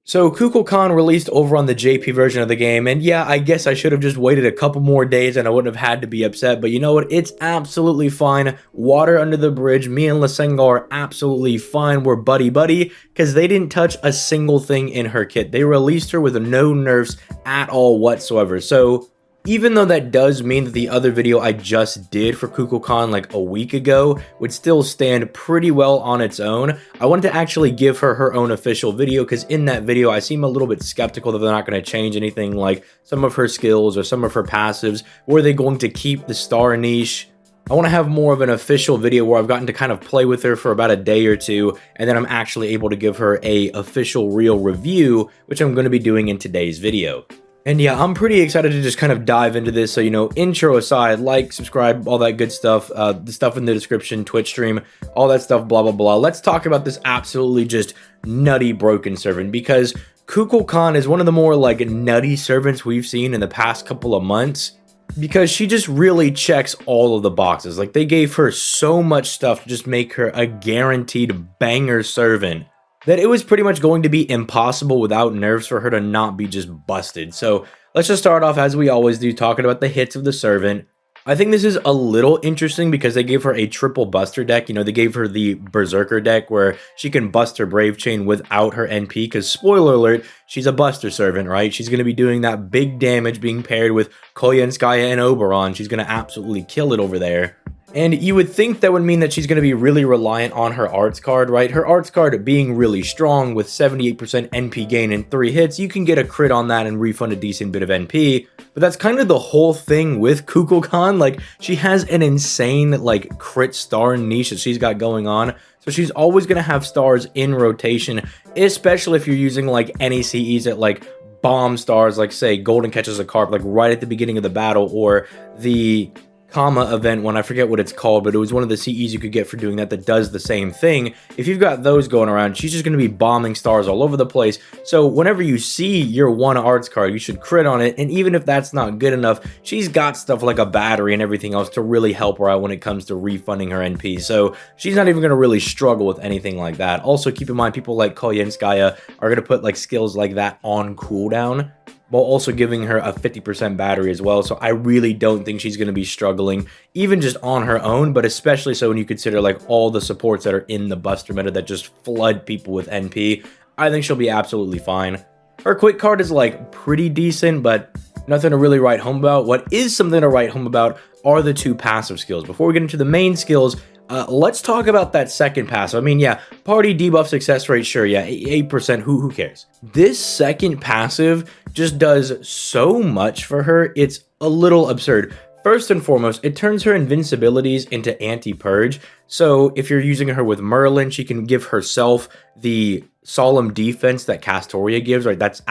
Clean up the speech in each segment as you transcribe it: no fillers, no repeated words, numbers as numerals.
So Kukul Khan released over on the JP version of the game, and yeah, I guess I should have just waited a couple more days and I wouldn't have had to be upset, but you know what, it's absolutely fine. Water under the bridge, me and Lasenga are absolutely fine, we're buddy-buddy, because they didn't touch a single thing in her kit. They released her with no nerfs at all whatsoever, so even though that does mean that the other video I just did for Kukulkan like a week ago would still stand pretty well on its own, I wanted to actually give her her own official video because in that video I seem a little bit skeptical that they're not going to change anything like some of her skills or some of her passives. Were they going to keep the star niche? I want to have more of an official video where I've gotten to kind of play with her for about a day or two, and then I'm actually able to give her a official real review, which I'm going to be doing in today's video. And yeah, I'm pretty excited to just kind of dive into this. So, you know, intro aside, like, subscribe, all that good stuff, the stuff in the description, Twitch stream, all that stuff, blah, blah, blah. Let's talk about this absolutely just nutty broken servant, because Kukul Khan is one of the more like nutty servants we've seen in the past couple of months, because she just really checks all of the boxes. Like, they gave her so much stuff to just make her a guaranteed banger servant that it was pretty much going to be impossible without nerfs for her to not be just busted. So let's just start off as we always do, talking about the hits of the servant. I think this is a little interesting because they gave her a triple buster deck. You know, they gave her the Berserker deck where she can bust her Brave Chain without her NP, because spoiler alert, she's a buster servant, right? She's going to be doing that big damage being paired with Koyenskaya and Oberon. She's going to absolutely kill it over there. And you would think that would mean that she's going to be really reliant on her arts card, right? Her arts card being really strong with 78% NP gain in 3 hits, you can get a crit on that and refund a decent bit of NP. But that's kind of the whole thing with Kukul Khan. Like, she has an insane, like, crit star niche that she's got going on. So she's always going to have stars in rotation, especially if you're using, like, any CEs at, like, bomb stars, like, say, Golden Catches a Carp, like, right at the beginning of the battle, or the Comma event one, I forget what it's called, but it was one of the CEs you could get for doing that does the same thing. If you've got those going around, she's just going to be bombing stars all over the place. So whenever you see your one arts card, you should crit on it, and even if that's not good enough, she's got stuff like a battery and everything else to really help her out when it comes to refunding her NP. So she's not even going to really struggle with anything like that. Also, keep in mind, people like Koyenskaya are going to put like skills like that on cooldown, while also giving her a 50% battery as well. So I really don't think she's going to be struggling, even just on her own, but especially so when you consider like all the supports that are in the Buster meta that just flood people with NP. I think she'll be absolutely fine. Her quick card is like pretty decent, but nothing to really write home about. What is something to write home about are the 2 passive skills. Before we get into the main skills, let's talk about that second passive. I mean, yeah, party debuff success rate, sure, yeah, 8%, who cares? This second passive just does so much for her, it's a little absurd. First and foremost, it turns her invincibilities into anti-purge. So if you're using her with Merlin, she can give herself the solemn defense that Castoria gives, right? That's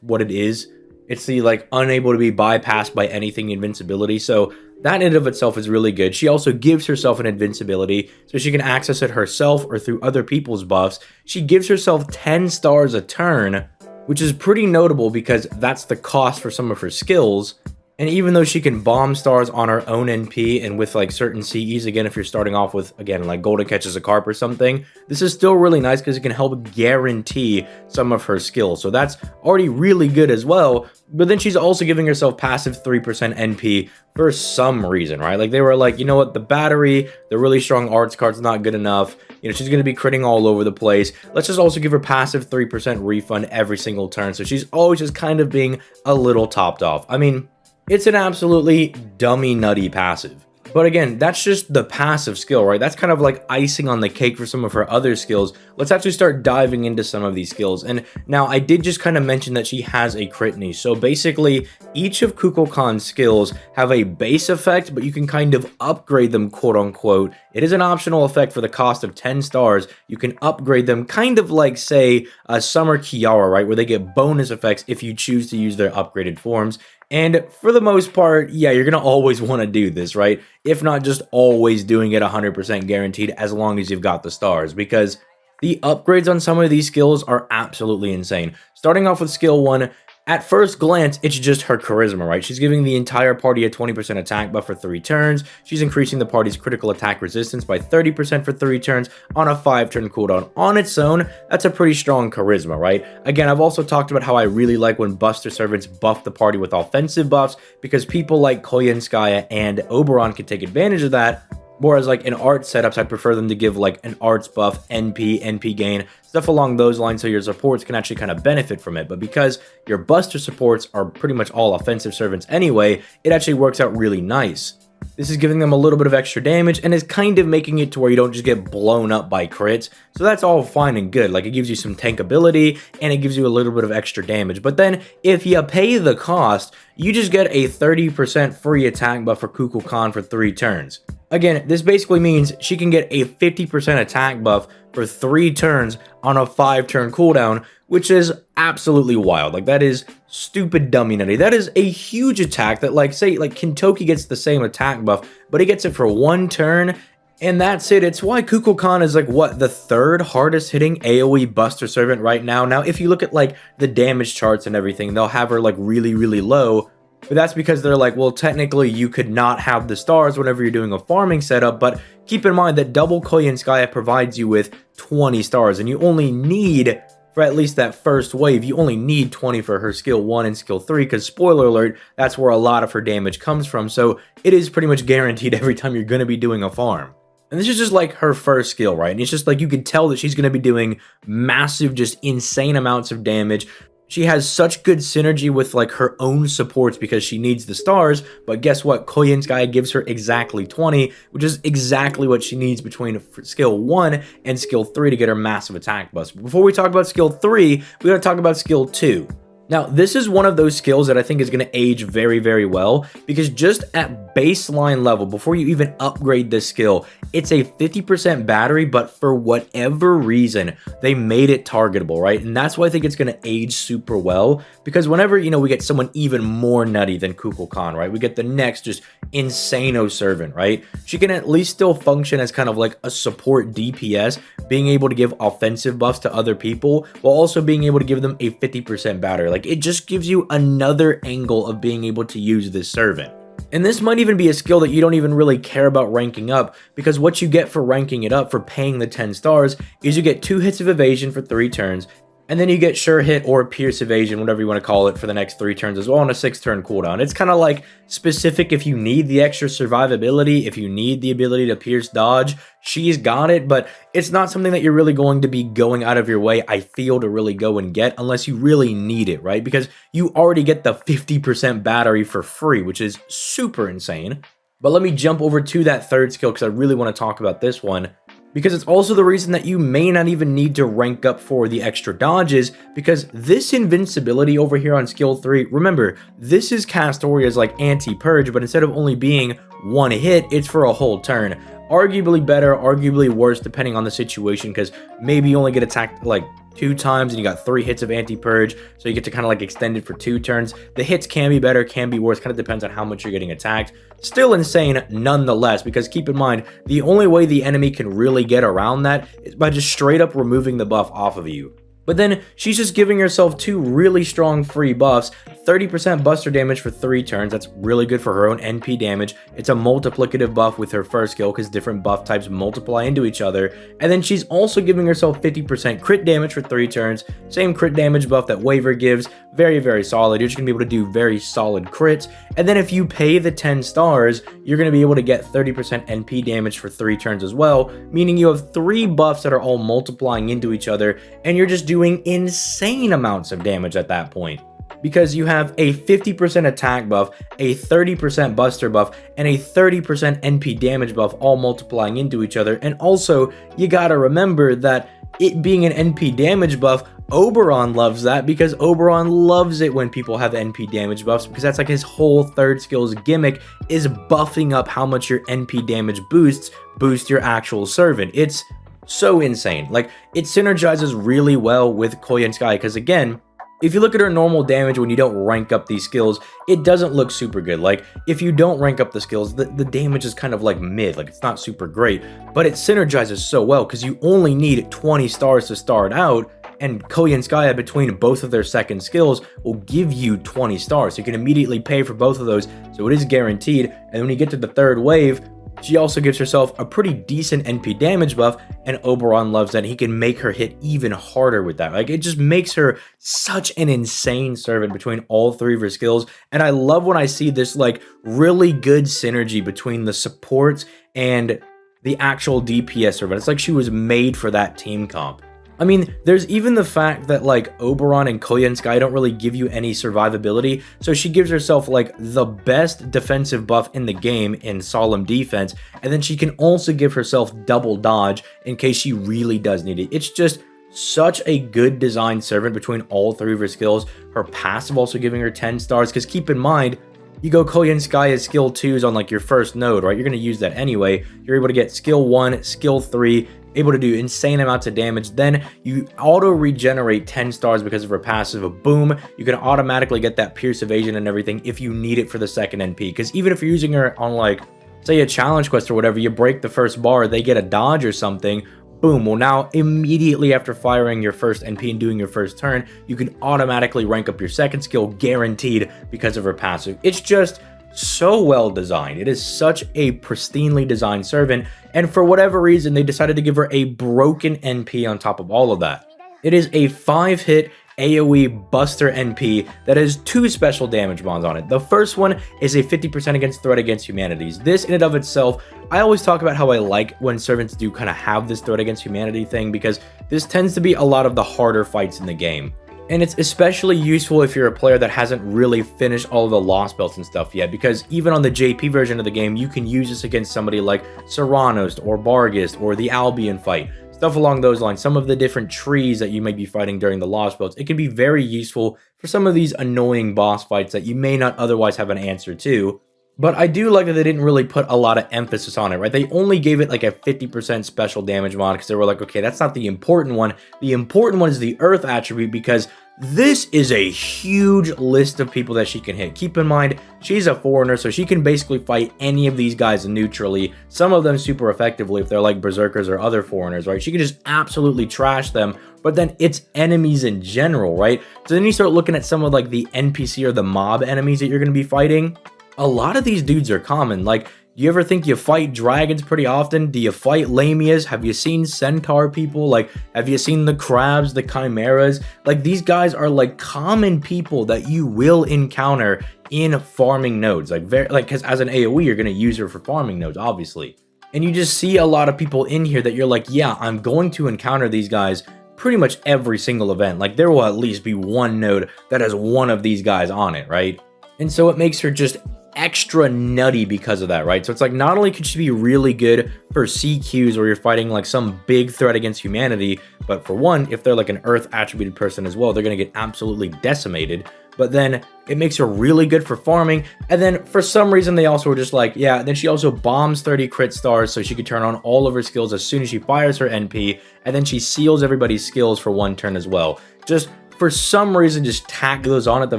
what it is. It's the like unable to be bypassed by anything invincibility. So that in and of itself is really good. She also gives herself an invincibility so she can access it herself or through other people's buffs. She gives herself 10 stars a turn, which is pretty notable because that's the cost for some of her skills. And even though she can bomb stars on her own NP and with like certain CEs, again, if you're starting off with, again, like Golden Catches a Carp or something, this is still really nice because it can help guarantee some of her skills. So that's already really good as well. But then she's also giving herself passive 3% NP for some reason, right? Like they were like, you know what, the battery, the really strong arts card's not good enough. You know, she's going to be critting all over the place. Let's just also give her passive 3% refund every single turn. So she's always just kind of being a little topped off. I mean, it's an absolutely dummy nutty passive. But again, that's just the passive skill, right? That's kind of like icing on the cake for some of her other skills. Let's actually start diving into some of these skills. And now I did just kind of mention that she has a crit niche. So basically, each of Kukul Khan's skills have a base effect, but you can kind of upgrade them, quote unquote. It is an optional effect for the cost of 10 stars. You can upgrade them kind of like, say, a Summer Kiara, right? Where they get bonus effects if you choose to use their upgraded forms. And for the most part, yeah, you're going to always want to do this, right? If not just always doing it 100% guaranteed as long as you've got the stars, because the upgrades on some of these skills are absolutely insane. Starting off with skill 1, At first glance, it's just her charisma, right? She's giving the entire party a 20% attack buff for 3 turns. She's increasing the party's critical attack resistance by 30% for 3 turns on a 5-turn cooldown. On its own, that's a pretty strong charisma, right? Again, I've also talked about how I really like when Buster Servants buff the party with offensive buffs, because people like Koyenskaya and Oberon can take advantage of that. Whereas like in art setups, I'd prefer them to give like an arts buff, NP gain, stuff along those lines, so your supports can actually kind of benefit from it. But because your Buster supports are pretty much all offensive servants anyway, it actually works out really nice. This is giving them a little bit of extra damage and is kind of making it to where you don't just get blown up by crits. So that's all fine and good. Like, it gives you some tankability and it gives you a little bit of extra damage. But then if you pay the cost, you just get a 30% free attack buff for Kukul Khan for 3 turns. Again, this basically means she can get a 50% attack buff for 3 turns on a 5-turn cooldown, which is absolutely wild. Like, that is stupid dummy nutty. That is a huge attack that, like, say, like, Kintoki gets the same attack buff, but he gets it for 1 turn, and that's it. It's why Kukul Khan is, like, what, the 3rd hardest hitting AoE Buster Servant right now. Now, if you look at, like, the damage charts and everything, they'll have her, like, really, really low. But that's because they're like, well, technically you could not have the stars whenever you're doing a farming setup, but keep in mind that double Koyenskaya provides you with 20 stars, and you only need, for at least that first wave, you only need 20 for her skill 1 and skill 3, because spoiler alert, that's where a lot of her damage comes from, so it is pretty much guaranteed every time you're going to be doing a farm. And this is just like her first skill, right? And it's just like you can tell that she's going to be doing massive, just insane amounts of damage. She has such good synergy with like her own supports because she needs the stars, but guess what? Koyenskaya gives her exactly 20, which is exactly what she needs between skill 1 and skill 3 to get her massive attack boost. Before we talk about skill 3, we gotta talk about skill 2. Now, this is one of those skills that I think is going to age very, very well, because just at baseline level, before you even upgrade this skill, it's a 50% battery, but for whatever reason, they made it targetable, right? And that's why I think it's going to age super well, because whenever, you know, we get someone even more nutty than Kukul Khan, right? We get the next just insano servant, right? She can at least still function as kind of like a support DPS, being able to give offensive buffs to other people, while also being able to give them a 50% battery. Like, it just gives you another angle of being able to use this servant. And this might even be a skill that you don't even really care about ranking up, because what you get for ranking it up, for paying the 10 stars, is you get 2 hits of evasion for 3 turns, and then you get sure hit or pierce evasion, whatever you want to call it, for the next 3 turns as well on a 6-turn cooldown. It's kind of like specific if you need the extra survivability, if you need the ability to pierce dodge, she's got it, but it's not something that you're really going to be going out of your way, I feel, to really go and get unless you really need it, right? Because you already get the 50% battery for free, which is super insane. But let me jump over to that 3rd skill because I really want to talk about this one, because it's also the reason that you may not even need to rank up for the extra dodges, because this invincibility over here on skill 3, remember, this is Castoria's like anti-purge, but instead of only being 1 hit, it's for a whole turn. Arguably better, arguably worse, depending on the situation, because maybe you only get attacked like 2 times and you got 3 hits of anti-purge, so you get to kind of like extend it for 2 turns. The hits can be better, can be worse, kind of depends on how much you're getting attacked. Still insane nonetheless, because keep in mind, the only way the enemy can really get around that is by just straight up removing the buff off of you. But then she's just giving herself 2 really strong free buffs, 30% buster damage for 3 turns, that's really good for her own NP damage. It's a multiplicative buff with her first skill because different buff types multiply into each other. And then she's also giving herself 50% crit damage for 3 turns, same crit damage buff that Waver gives, very, very solid. You're just going to be able to do very solid crits. And then if you pay the 10 stars, you're going to be able to get 30% NP damage for 3 turns as well, meaning you have 3 buffs that are all multiplying into each other, and you're just doing insane amounts of damage at that point. Because you have a 50% attack buff, a 30% buster buff, and a 30% NP damage buff all multiplying into each other. And also, you gotta remember that it being an NP damage buff, Oberon loves that, because Oberon loves it when people have NP damage buffs, because that's like his whole 3rd skill's gimmick, is buffing up how much your NP damage boost your actual servant. It's so insane. Like, it synergizes really well with Koyenskaya, because again, if you look at her normal damage when you don't rank up these skills, it doesn't look super good. Like, if you don't rank up the skills, the damage is kind of like mid, like it's not super great, but it synergizes so well because you only need 20 stars to start out, and Koyanskaya between both of their second skills will give you 20 stars. So you can immediately pay for both of those, so it is guaranteed. And when you get to the third wave, she also gives herself a pretty decent NP damage buff, and Oberon loves that. He can make her hit even harder with that. Like, it just makes her such an insane servant between all three of her skills. And I love when I see this like really good synergy between the supports and the actual DPS servant. It's like she was made for that team comp. I mean, there's even the fact that like Oberon and Koyanskaya don't really give you any survivability, so she gives herself like the best defensive buff in the game in Solemn Defense, and then she can also give herself double dodge in case she really does need it. It's just such a good designed servant between all three of her skills. Her passive also giving her 10 stars, because keep in mind, you go Koyanskaya's skill 2s on like your first node, right? You're going to use that anyway. You're able to get skill 1, skill 3, able to do insane amounts of damage. Then you auto regenerate 10 stars because of her passive. Boom, you can automatically get that pierce evasion and everything if you need it for the second NP. Because even if you're using her on like, say, a challenge quest or whatever, you break the first bar, they get a dodge or something, boom, well now immediately after firing your first NP and doing your first turn, you can automatically rank up your second skill, guaranteed, because of her passive. It's just so well designed. It is such a pristinely designed servant, and for whatever reason they decided to give her a broken NP on top of all of that. It is a 5-hit AoE Buster NP that has 2 special damage bonds on it. The first one is a 50% against threat against humanities. This in and of itself, I always talk about how I like when servants do kind of have this threat against humanity thing, because this tends to be a lot of the harder fights in the game. And it's especially useful if you're a player that hasn't really finished all of the lost belts and stuff yet, because even on the JP version of the game, you can use this against somebody like Serranos or Barghest or the Albion fight, stuff along those lines. Some of the different trees that you may be fighting during the lost belts, it can be very useful for some of these annoying boss fights that you may not otherwise have an answer to. But I do like that they didn't really put a lot of emphasis on it, right? They only gave it like a 50% special damage mod because they were like, okay, that's not the important one. The important one is the Earth attribute, because this is a huge list of people that she can hit. Keep in mind, she's a foreigner, so she can basically fight any of these guys neutrally. Some of them super effectively if they're like berserkers or other foreigners, right? She can just absolutely trash them, but then it's enemies in general, right? So then you start looking at some of like the NPC or the mob enemies that you're going to be fighting. A lot of these dudes are common. Like, do you ever think you fight dragons pretty often? Do you fight lamias? Have you seen centaur people? Like, have you seen the crabs, the chimeras? Like, these guys are like common people that you will encounter in farming nodes. Like, because as an AoE, you're going to use her for farming nodes, obviously. And you just see a lot of people in here that you're like, yeah, I'm going to encounter these guys pretty much every single event. Like, there will at least be one node that has one of these guys on it, right? And so it makes her just extra nutty because of that, right? So it's like, not only could she be really good for CQs where you're fighting like some big threat against humanity, but for one, if they're like an Earth attributed person as well, they're going to get absolutely decimated. But then it makes her really good for farming. And then for some reason they also were just like, yeah, then she also bombs 30 crit stars so she could turn on all of her skills as soon as she fires her NP, and then she seals everybody's skills for 1 turn as well. Just for some reason, just tack those on at the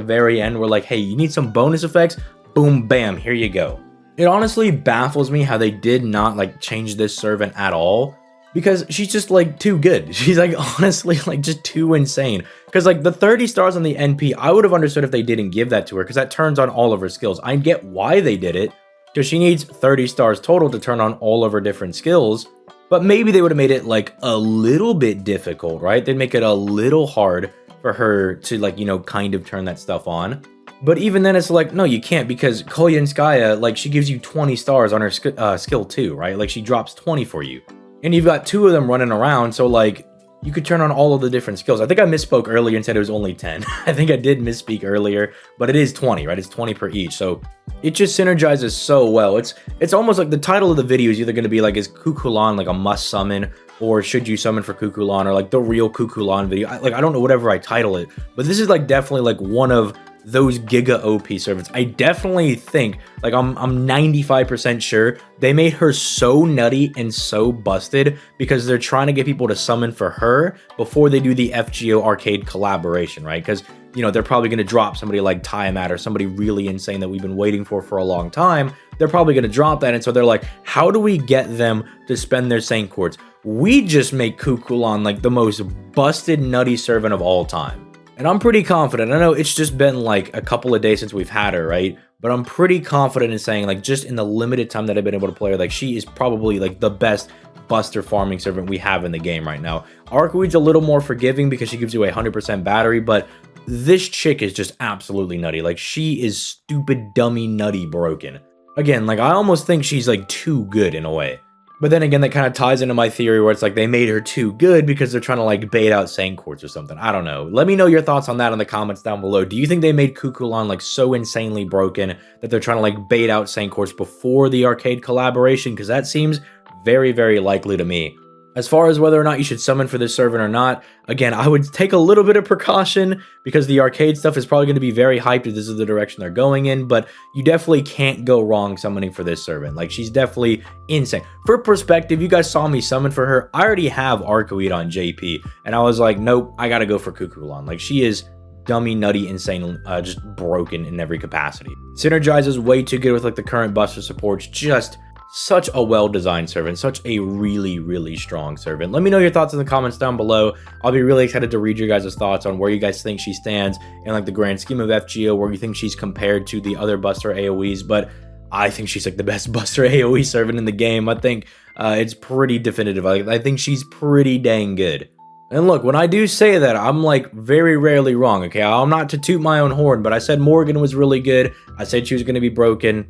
very end. We're like, hey, you need some bonus effects? Boom, bam, here you go. It honestly baffles me how they did not like change this servant at all, because she's just like too good. She's like honestly like just too insane. Because like the 30 stars on the NP, I would have understood if they didn't give that to her, because that turns on all of her skills. I get why they did it, because she needs 30 stars total to turn on all of her different skills. But maybe they would have made it like a little bit difficult, right? They'd make it a little hard for her to like, you know, kind of turn that stuff on. But even then, it's like, no, you can't, because Koyanskaya, like, she gives you 20 stars on her skill 2, right? Like, she drops 20 for you. And you've got 2 of them running around, so, like, you could turn on all of the different skills. I think I misspoke earlier and said it was only 10. I think I did misspeak earlier, but it is 20, right? It's 20 per each, so it just synergizes so well. It's almost like the title of the video is either going to be, like, is Kukulkan, like, a must summon, or should you summon for Kukulkan, or, like, the real Kukulkan video. I don't know, whatever I title it, but this is, like, definitely, like, one of those giga OP servants. I definitely think, like, I'm 95% sure they made her so nutty and so busted because they're trying to get people to summon for her before they do the FGO arcade collaboration, right? Because, you know, they're probably going to drop somebody like Tiamat or somebody really insane that we've been waiting for a long time. they're probably going to drop that. And so they're like, how do we get them to spend their Saint Quartz? We just make Kukulkan like the most busted nutty servant of all time. And I'm pretty confident. I know it's just been like a couple of days since we've had her, right? But I'm pretty confident in saying, like, just in the limited time that I've been able to play her, like, she is probably like the best buster farming servant we have in the game right now. Arcweed's a little more forgiving because she gives you a 100% battery, but this chick is just absolutely nutty. Like, she is stupid, dummy, nutty broken. Again, like, I almost think she's like too good in a way. But then again, that kind of ties into my theory where it's like they made her too good because they're trying to like bait out Saint Quartz or something. I don't know. Let me know your thoughts on that in the comments down below. Do you think they made Kukulkan like so insanely broken that they're trying to like bait out Saint Quartz before the arcade collaboration? Because that seems very, very likely to me. As far as whether or not you should summon for this servant or not, again, I would take a little bit of precaution because the arcade stuff is probably going to be very hyped if this is the direction they're going in, but you definitely can't go wrong summoning for this servant. Like, she's definitely insane. For perspective, you guys saw me summon for her. I already have Arcweed on JP, and I was like, nope, I got to go for Kukulkan. Like, she is dummy, nutty, insane, just broken in every capacity. Synergizes way too good with like the current buster supports. Just such a well-designed servant, such a really, really strong servant. Let me know your thoughts in the comments down below. I'll be really excited to read your guys' thoughts on where you guys think she stands in like the grand scheme of FGO, where you think she's compared to the other buster AoEs, but I think she's like the best buster AoE servant in the game. I think it's pretty definitive. I think she's pretty dang good. And look, when I do say that, I'm like very rarely wrong, okay? I'm not to toot my own horn, but I said Morgan was really good. I said she was going to be broken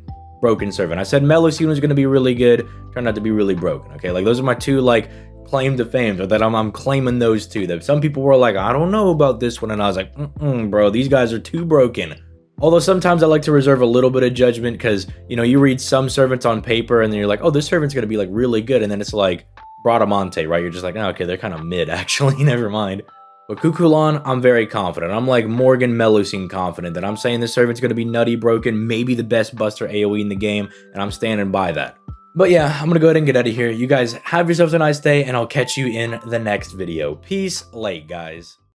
servant. I said Melusine was going to be really good, turned out to be really broken, okay? Like, those are my two, like, claim to fame, or that I'm claiming those two. That some people were like, I don't know about this one, and I was like, bro, these guys are too broken. Although sometimes I like to reserve a little bit of judgment because, you know, you read some servants on paper, and then you're like, oh, this servant's going to be, like, really good, and then it's like Bradamante, right? You're just like, oh, okay, they're kind of mid, actually, never mind. But Kukulkan, I'm very confident. I'm like Morgan Melusine confident that I'm saying this servant's going to be nutty, broken, maybe the best buster AoE in the game, and I'm standing by that. But yeah, I'm going to go ahead and get out of here. You guys have yourselves a nice day, and I'll catch you in the next video. Peace late, guys.